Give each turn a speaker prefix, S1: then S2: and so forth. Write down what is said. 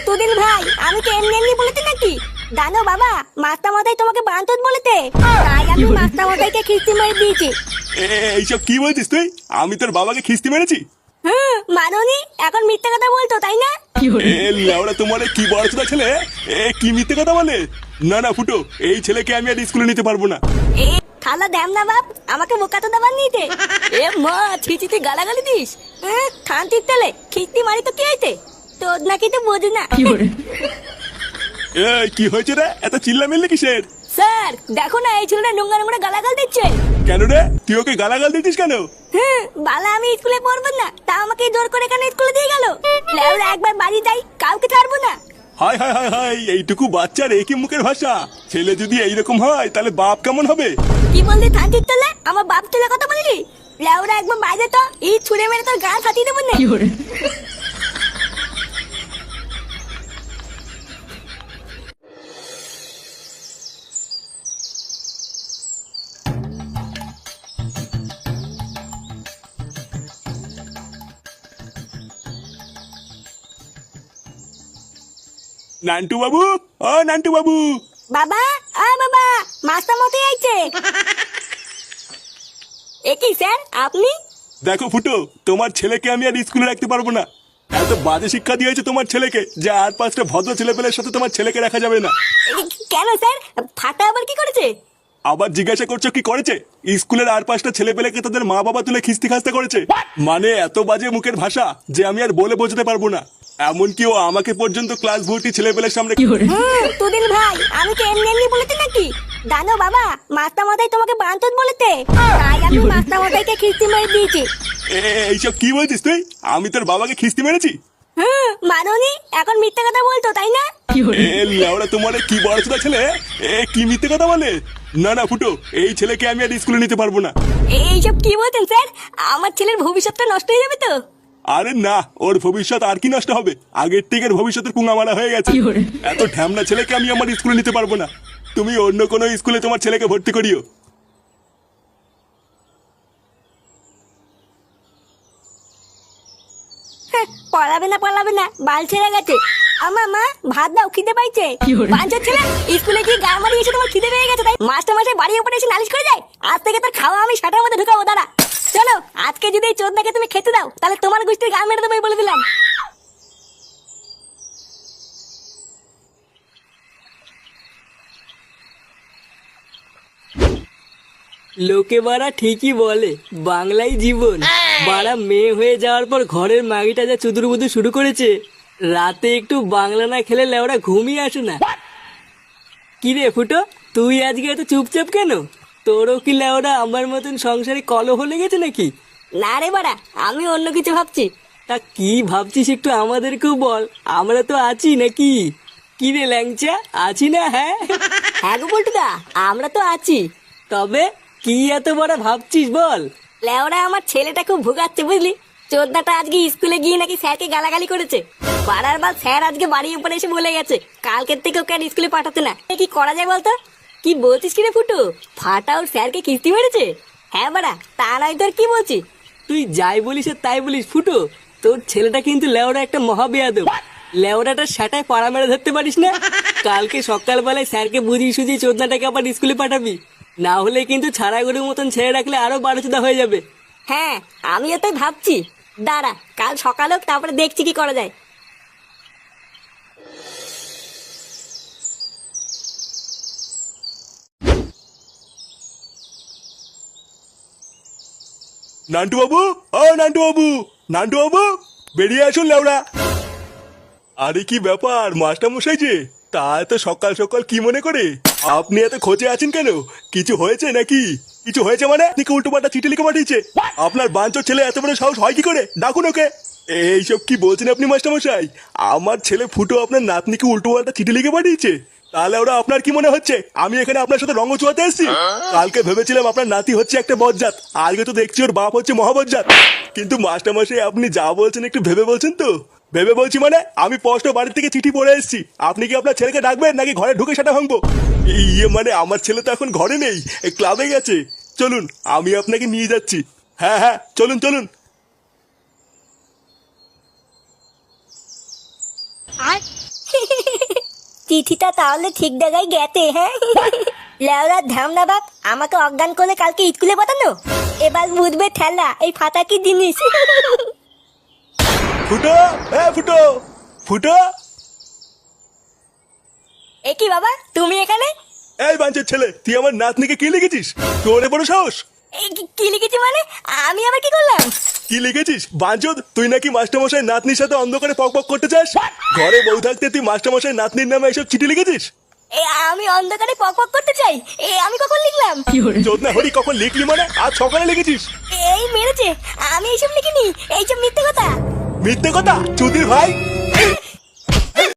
S1: তোদের ভাই আমি তো এমনি এমনি বলেতে নাকি? জানো বাবা, মাস্টার মশাই তোমাকে বাঞ্চত বলেতে, তাই আমি মাস্টার মশাইকে খিস্তি মেরে দিয়েছি।
S2: এইসব কি বলছিস তুই? আমি তোর বাবাকে খিস্তি মেরেছি?
S1: মাননি, এখন মিথ্যে কথা বলতো তাই না?
S2: লেওড়া তোমার কি বড় ছেলে, কি মিথ্যে কথা বলে? না না ফুটো, এই ছেলেকে আমি আর স্কুলে নিতে পারবো না।
S1: এ খালা দেম না বাপ, আমাকে বোকা তো দেবার নিতে। এ মা, ছিচিতে গালাগালি দিস? খান্তির তেলে খিস্তি মারি তো কি হইতে? তোর নাকি তো বোঝে না।
S2: কি হয়েছে রে, এত চিল্লা মিল্লি কিসের?
S1: স্যার দেখো না, এই ছেলেটা নোংরা নোংরা গালাগাল দিচ্ছে।
S2: কেন রে, তুই ওকে গালাগাল দিতিস কেন?
S1: বালা আমি স্কুলে পড়বো না, তা আমাকে জোর করে এখানে স্কুলে দিয়ে গেল। লেওরা একবার বাড়ি যাই, কাউকে ছাড়বো না।
S2: হাই হাই হাই হাই, এইটুকু বাচ্চার একই মুখের ভাষা। ছেলে যদি এইরকম হয় তাহলে বাপ কেমন হবে?
S1: কি বললি থানচির তেলে? আমার বাপ তুলে কথা বললি? লেওরা একবার বাইরে তো এই ছুঁড়ে মেরে তোর গাল ফাটিয়ে দেবো না।
S2: নান্টু বাবু, ও নান্টু বাবু।
S1: বাবা, বাবা, মাস্টার মতে আইছে। একই স্যার আপনি?
S2: দেখো ফুটো, তোমার ছেলেকে আমি আর স্কুলে রাখতে পারবো না। এত বাজে শিক্ষা দিয়েছে তোমার ছেলেকে যে আর 5টা ভদ্র ছেলেপেলের সাথে তোমার ছেলেকে রাখা যাবে না।
S1: কেন স্যার, ফাটা আবার কি করেছে?
S2: আবার জিজ্ঞাসা করছো কি করেছে? স্কুলের আর 5টা ছেলেপেলেকে তাদের মা বাবা তুলে খিস্তি খাস্তা করেছে। মানে এত বাজে মুখের ভাষা যে আমি আর বলে বোঝাতে পারবো না। এমনকি ও আমাকে পর্যন্ত ক্লাস ভর্তি ছেলেপেলের সামনে।
S1: তোদের ভাই আমি তো এমনি এমনি বলেতে নাকি? জানো বাবা, মাস্টার মশাই তোমাকে বাঞ্চত বলেতে, তাই আমি মাস্টার মশাইকে খিস্তি মেরে দিয়েছি।
S2: এইসব কি বলছিস তুই? আমি তোর বাবাকে খিস্তি মেরেছি?
S1: মাননি, এখন মিথ্যে কথা বলতো তাই না?
S2: লেওড়া তোমার কি বড় ছেলে, কি মিথ্যে কথা বলে? না না ফুটো, এই ছেলেকে আমি আর স্কুলে নিতে পারবো না।
S1: এইসব কি বলছেন স্যার? আমার ছেলের ভবিষ্যৎটা নষ্ট হয়ে যাবে তো।
S2: আরে না, ওর ভবিষ্যৎ আর কি নষ্ট হবে? আগের থেকে ভবিষ্যতের পুঙ্গামারা হয়ে গেছে। এত ঢ্যামনা ছেলেকে আমি আমার স্কুলে নিতে পারবো না। তুমি অন্য কোনো স্কুলে তোমার ছেলেকে ভর্তি করিও।
S1: পড়াবে না, বাল ছেড়ে গেছে। আমা মা, ভাত দাও, খিদে পাইছে। বাঞ্চার ছেলে স্কুলে গিয়ে গা মারি এসে তোমার খিদে পেয়ে গেছে তাই মাস্টার মশাই বাড়ির উপরে এসে নালিশ করে যায়। আজ থেকে তোর খাওয়া আমি সাটার মধ্যে ঢুকাবো। দাঁড়া, চলো আজকে যদি এই চোদনাকে তুমি খেতে দাও তাহলে তোমার গোষ্ঠীর গা মেরে দেবো বলে দিলাম।
S3: লোকে বাড়া ঠিকই বলে বাংলাই জীবন। বাড়া মেয়ে হয়ে যাওয়ার পর ঘরের মাগিটা যা চুদুর বুদুর শুরু করেছে, রাতে একটু বাংলা না খেলে লেওড়া ঘুমিয়ে আসে না। কি রে ফুটো, তুই আজকে এত চুপচাপ কেন? তোরও কি লেওড়া আমার মতন সংসারে কলহ লেগেছে নাকি?
S1: না রে বাড়া, আমি অন্য কিছু ভাবছি।
S3: তা কি ভাবছিস একটু আমাদেরকেও বল, আমরা তো আছি নাকি? কি রে ল্যাংচা, আছি না? হ্যাঁ
S1: হ্যাঁ গো পল্টুদা, আমরা তো আছি।
S3: তবে কি এত বড় ভাবছিস বল?
S1: লেওরা আমার ছেলেটা খুব ভোগাচ্ছে বুঝলি। চোদ্দাটা আজকে স্কুলে গিয়ে নাকি স্যারকে গালাগালি করেছে। পাড়ার বাদ স্যার আজকে বাড়ির উপরে এসে বলে গেছে কালকের থেকে ওকে আর স্কুলে পাঠাতে না। কি করা যায় বলতো? কি বলছিস কিরে ফুটু? ফাটা ওর স্যারকে কিস্তি মেরেছে? হ্যাঁ বাড়া, তা নয় তোর কি বলছি?
S3: তুই যাই বলিস আর তাই বলিস ফুটো, তোর ছেলেটা কিন্তু লেওড়া একটা মহাবেয়াদব। লেওড়াটা সেটাই পাড়া মেরে ধরতে পারিস না। কালকে সকালবেলায় স্যারকে বুঝিয়ে সুঝিয়ে চোদনাটাকে আবার স্কুলে পাঠাবি, না হলে কিন্তু ছাড়া গরুর মতন ছেড়ে রাখলে আরো 12 হয়ে যাবে।
S1: হ্যাঁ আমিও তাই ভাবছি। দাঁড়া, কাল সকাল হোক, তারপরে দেখছি কি করা যায়।
S2: নান্টু বাবু, ও নান্টু বাবু, নান্টু বাবু বেরিয়ে আসুন লেওড়া। আরে কি ব্যাপার মাস্টার মশাই যে, তা এত সকাল সকাল কি মনে করে? আপনি এত খোঁজে আছেন কেন? কিছু হয়েছে নাকি? কিছু হয়েছে মানে? আপনি উল্টো পাল্টা চিঠি লিখে পাঠিয়েছে? আপনার বাঞ্চোর ছেলে এত বড় সাহস হয় কি করে? ডাকুন ওকে। এইসব কি বলছেন আপনি মাস্টার মশাই? আমার ছেলে ফুটো আপনার নাতনিকে উল্টো পাল্টা চিঠি লিখে পাঠিয়েছে? তাহলে ওরা আপনার কি মনে হচ্ছে আমি এখানে আপনার সাথে রঙ চুয়াতে এসেছি? কালকে ভেবেছিলাম আপনার নাতি হচ্ছে একটা বজ্জাত, আজকে তো দেখছি ওর বাপ হচ্ছে মহাবজ্জাত। কিন্তু মাস্টার মশাই আপনি যা বলছেন একটু ভেবে বলছেন তো? ভেবে বলছি মানে আমি স্পষ্ট বাড়ি থেকে চিঠি পড়ে এসেছি। আপনি কি আপনার ছেলেকে ডাকবেন নাকি ঘরে ঢুকে সেটা ভাঙবো? ইয়ে মানে আমার ছেলে তো এখন ঘরে নেই, ক্লাবে গেছে। চলুন আমি আপনাকে নিয়ে যাচ্ছি। হ্যাঁ হ্যাঁ, চলুন চলুন।
S1: চিঠিটা তাহলে ঠিক জায়গায় গেতে, হ্যাঁ? লেওরা ধামনা বাপ, আমাকে অজ্ঞান করে কালকে স্কুলে পাঠানো, এবার বুঝবে ঠেলা এই ফাটা কি জিনিস।
S2: ফুটো, ফুটো, ফুটো।
S1: এ কি বাবা, তুমি এখানে?
S2: এই বাঞ্চের ছেলে, তুই আমার নাতনিকে কি লিখেছিস? তোর এ বড় সাহস!
S1: কি লিখেছি মানে? আমি আবার কি করলাম?
S2: কি লিখেছিস বাঞ্চদ? তুই নাকি মাস্টারমশাই নাতনির সাথে অন্ধকারে পক পক করতে চাস? ঘরে বউ থাকতে তুই মাস্টারমশাই নাতনির নামে এইসব চিঠি লিখেছিস?
S1: আমি অন্ধকারে পক পক করতে চাই? আমি কখন লিখলাম?
S2: চোদনা হরি, কখন লিখলি মানে? আজ সকালে লিখেছিস?
S1: এই মেরেছে, আমি এইসব লিখিনি, এইসব মিথ্যে কথা।
S2: মিথ্যে কথা চুদির ভাই!